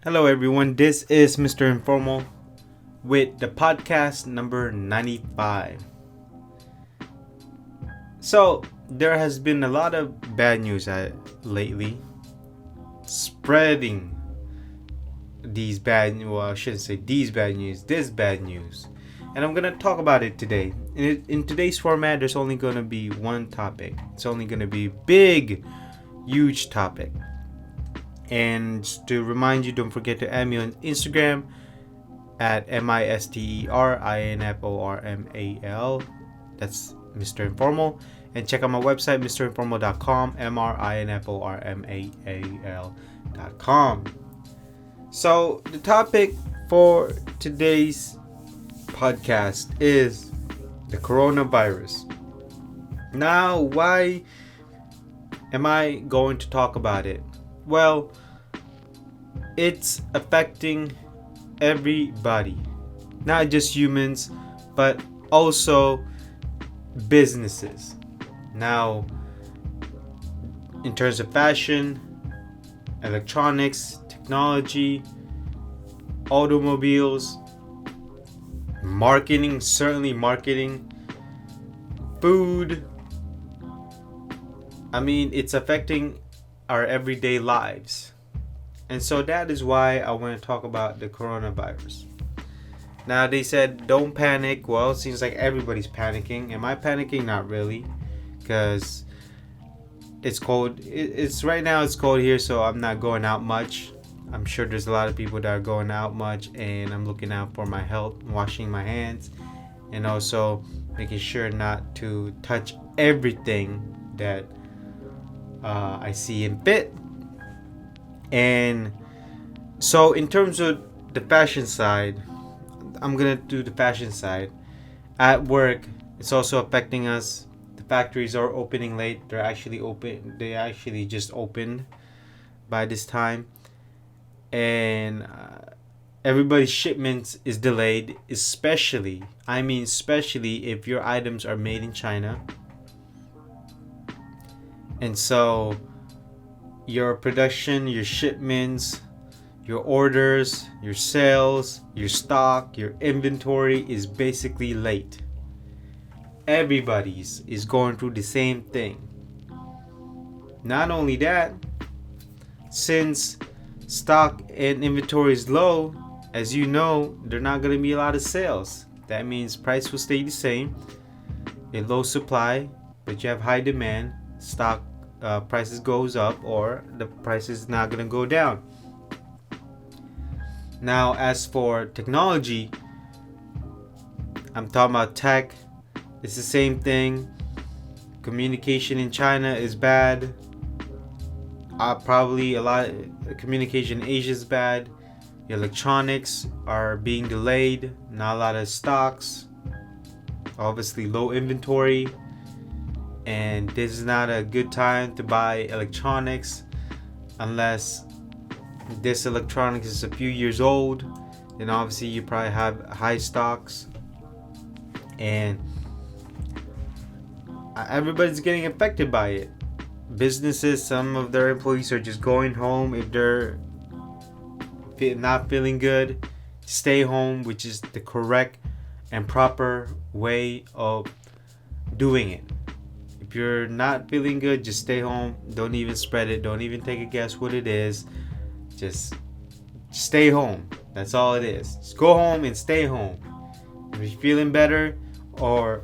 Hello, everyone. This is Mr. Informal with the podcast number 95. So, there has been a lot of bad news lately spreading I shouldn't say these bad news, this bad news. And I'm going to talk about it today. In today's format, there's only going to be one topic. It's only going to be big, huge topic. And to remind you, don't forget to add me on Instagram at MISTERINFORMAL. That's Mr. Informal. And check out my website, mrinformal.com, MRINFORMAAL.com. So, the topic for today's podcast is the coronavirus. Now, why am I going to talk about it? Well, it's affecting everybody, not just humans, but also businesses. Now, in terms of fashion, electronics, technology, automobiles, marketing, food. It's affecting our everyday lives. And so that is why I want to talk about the coronavirus. Now, they said don't panic. Well, it seems like everybody's panicking. Am I panicking? Not really, because it's cold. It's right now. It's cold here, so I'm not going out much. I'm sure there's a lot of people that are going out much, and I'm looking out for my health, washing my hands, and also making sure not to touch everything that I see and fit. And so, in terms of the fashion side, I'm gonna do the fashion side. At work, it's also affecting us. The factories are opening late. They're actually open. They actually just opened by this time, and everybody's shipments is delayed. Especially if your items are made in China, and so your production, your shipments, your orders, your sales, your stock, your inventory is basically late. Everybody's is going through the same thing. Not only that, since stock and inventory is low, as you know, there are not going to be a lot of sales. That means price will stay the same. In low supply, but you have high demand, stock prices goes up, or the price is not going to go down. Now, as for technology, I'm talking about tech. It's the same thing. Communication in China is bad. Probably a lot of communication in Asia is bad. The electronics are being delayed. Not a lot of stocks. Obviously, low inventory. And this is not a good time to buy electronics unless this electronics is a few years old. Then obviously you probably have high stocks, and everybody's getting affected by it. Businesses, some of their employees are just going home if they're not feeling good. Stay home, which is the correct and proper way of doing it. If you're not feeling good, just stay home. Don't even spread it. Don't even take a guess what it is. Just stay home. That's all it is. Just go home and stay home. If you're feeling better, or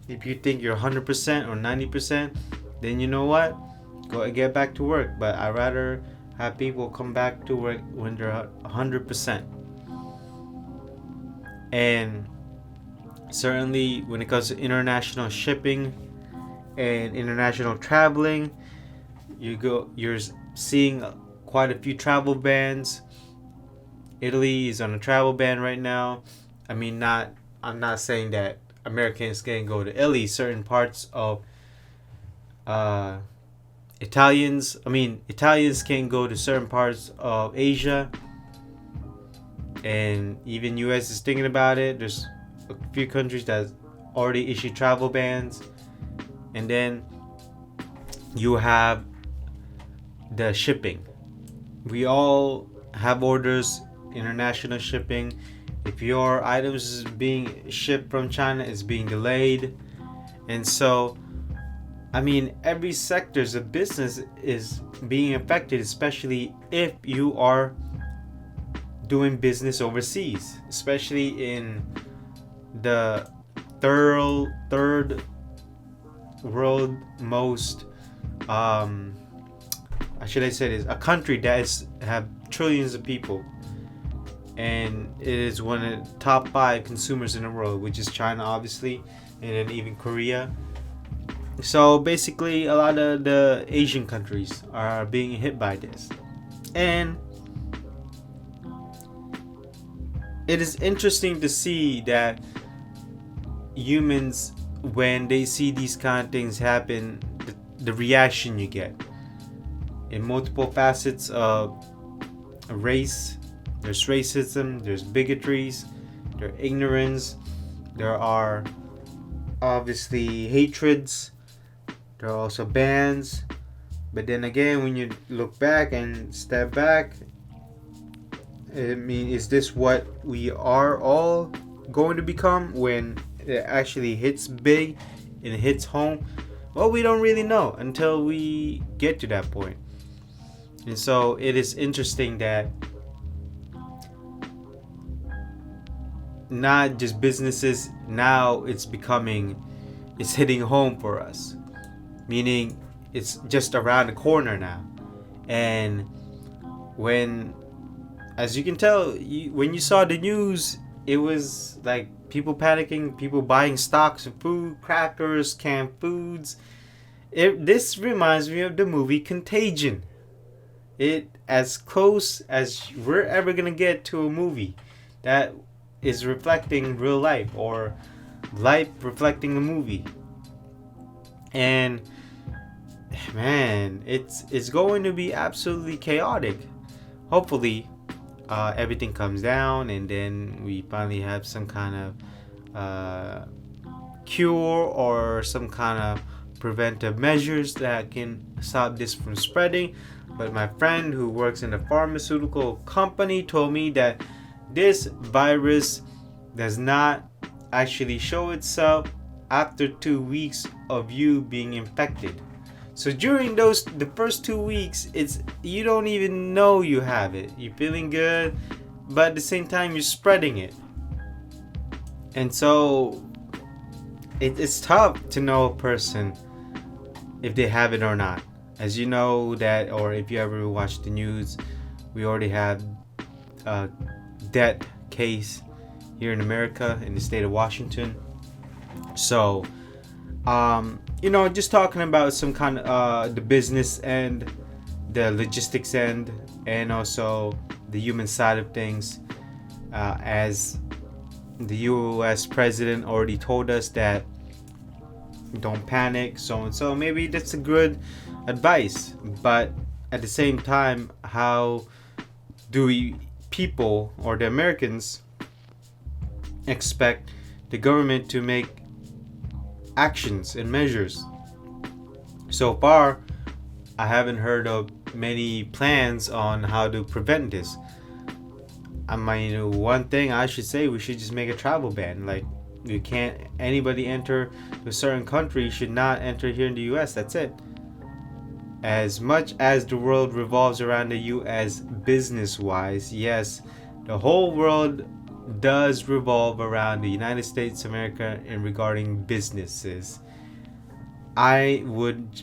if you think you're 100% or 90%, then you know what? Go and get back to work. But I'd rather have people come back to work when they're 100%. And certainly when it comes to international shipping and international traveling, you're seeing quite a few travel bans. Italy is on a travel ban right now. I'm not saying that Americans can go to Italy. Certain parts of Italians can go to certain parts of Asia, and even US is thinking about it. There's a few countries that already issued travel bans. And then you have the shipping. We all have orders, international shipping. If your items is being shipped from China, it's being delayed. And so, I mean, every sectors of business is being affected, especially if you are doing business overseas, especially in the third world most should I say this, a country that is have trillions of people, and it is one of the top 5 consumers in the world, which is China, obviously, and then even Korea. So basically, a lot of the Asian countries are being hit by this, and it is interesting to see that humans, when they see these kind of things happen, the reaction you get in multiple facets of race. There's racism, there's bigotries, there's ignorance, there are obviously hatreds, there are also bans. But then again, when you look back and step back, I mean, is this what we are all going to become when it actually hits big and it hits home? Well, we don't really know until we get to that point. And so it is interesting that not just businesses, now it's hitting home for us. Meaning it's just around the corner now. And when, as you can tell, when you saw the news, it was like people panicking, people buying stocks of food, crackers, canned foods. This reminds me of the movie Contagion. It as close as we're ever gonna get to a movie that is reflecting real life, or life reflecting a movie. And man, it's going to be absolutely chaotic. Hopefully, everything comes down, and then we finally have some kind of cure or some kind of preventive measures that can stop this from spreading. But my friend who works in a pharmaceutical company told me that this virus does not actually show itself after 2 weeks of you being infected. So during the first 2 weeks, you don't even know you have it. You're feeling good, but at the same time you're spreading it. And so it's tough to know a person if they have it or not. As you know that, or if you ever watch the news, we already have a death case here in America, in the state of Washington. So, just talking about some kind of the business end, the logistics end, and also the human side of things. As the U.S. president already told us that don't panic, so and so. Maybe that's a good advice, but at the same time, how do we people, or the Americans, expect the government to make actions and measures? So far, I haven't heard of many plans on how to prevent this. I mean, one thing I should say, we should just make a travel ban. Like, you can't, anybody enter a certain country should not enter here in the US. That's it. As much as the world revolves around the US business wise, yes, the whole world does revolve around the United States of America in regarding businesses. I would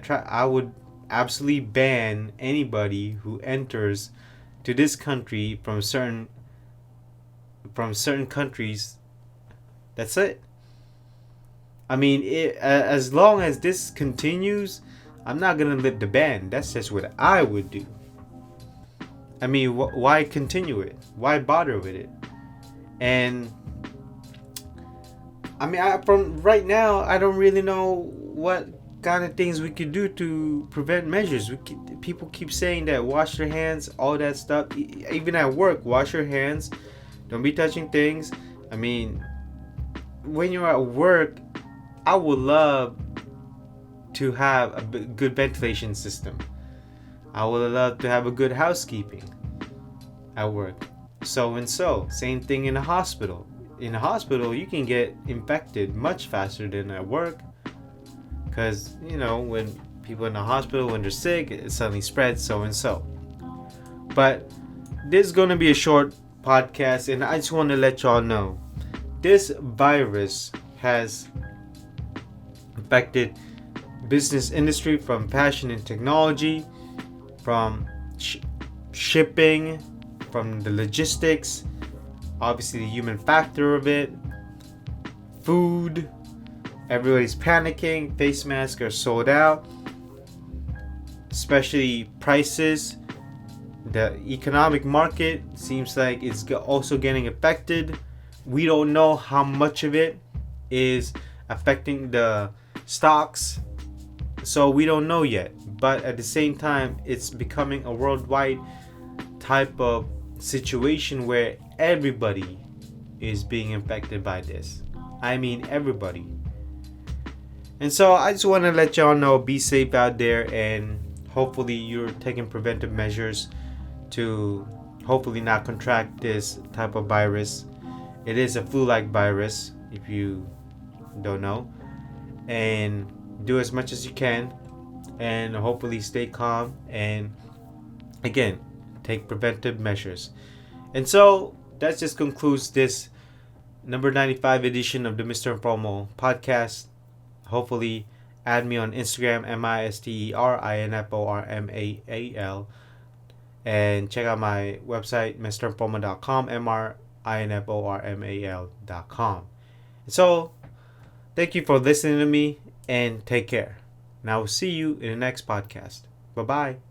I would absolutely ban anybody who enters to this country from certain countries. That's it. I mean, as long as this continues, I'm not gonna lift the ban. That's just what I would do. I mean, why continue it? Why bother with it? And I mean, from right now, I don't really know what kind of things we could do to prevent measures. People keep saying that wash your hands, all that stuff. Even at work, wash your hands. Don't be touching things. I mean, when you're at work, I would love to have a good ventilation system. I would love to have a good housekeeping. at work. So and so. Same thing in a hospital. In a hospital, you can get infected much faster than at work. Because, when people in the hospital, when they're sick, it suddenly spreads, so and so. But this is going to be a short podcast, and I just want to let y'all know this virus has affected business industry from fashion and technology, from shipping, from the logistics, obviously the human factor of it, food. Everybody's panicking. Face masks are sold out, especially prices. The economic market seems like it's also getting affected. We don't know how much of it is affecting the stocks, so we don't know yet. But at the same time, it's becoming a worldwide type of situation where everybody is being affected by this. I mean, everybody. And so I just want to let y'all know, be safe out there, and hopefully you're taking preventive measures to hopefully not contract this type of virus. It is a flu-like virus, if you don't know. And do as much as you can, and hopefully stay calm, and again, take preventive measures. And so that just concludes this number 95 edition of the Mr. Informal podcast. Hopefully add me on Instagram, MisterInformal, and check out my website, mrinformal.com, mrinformal.com. So thank you for listening to me, and take care. And I will see you in the next podcast. Bye-bye.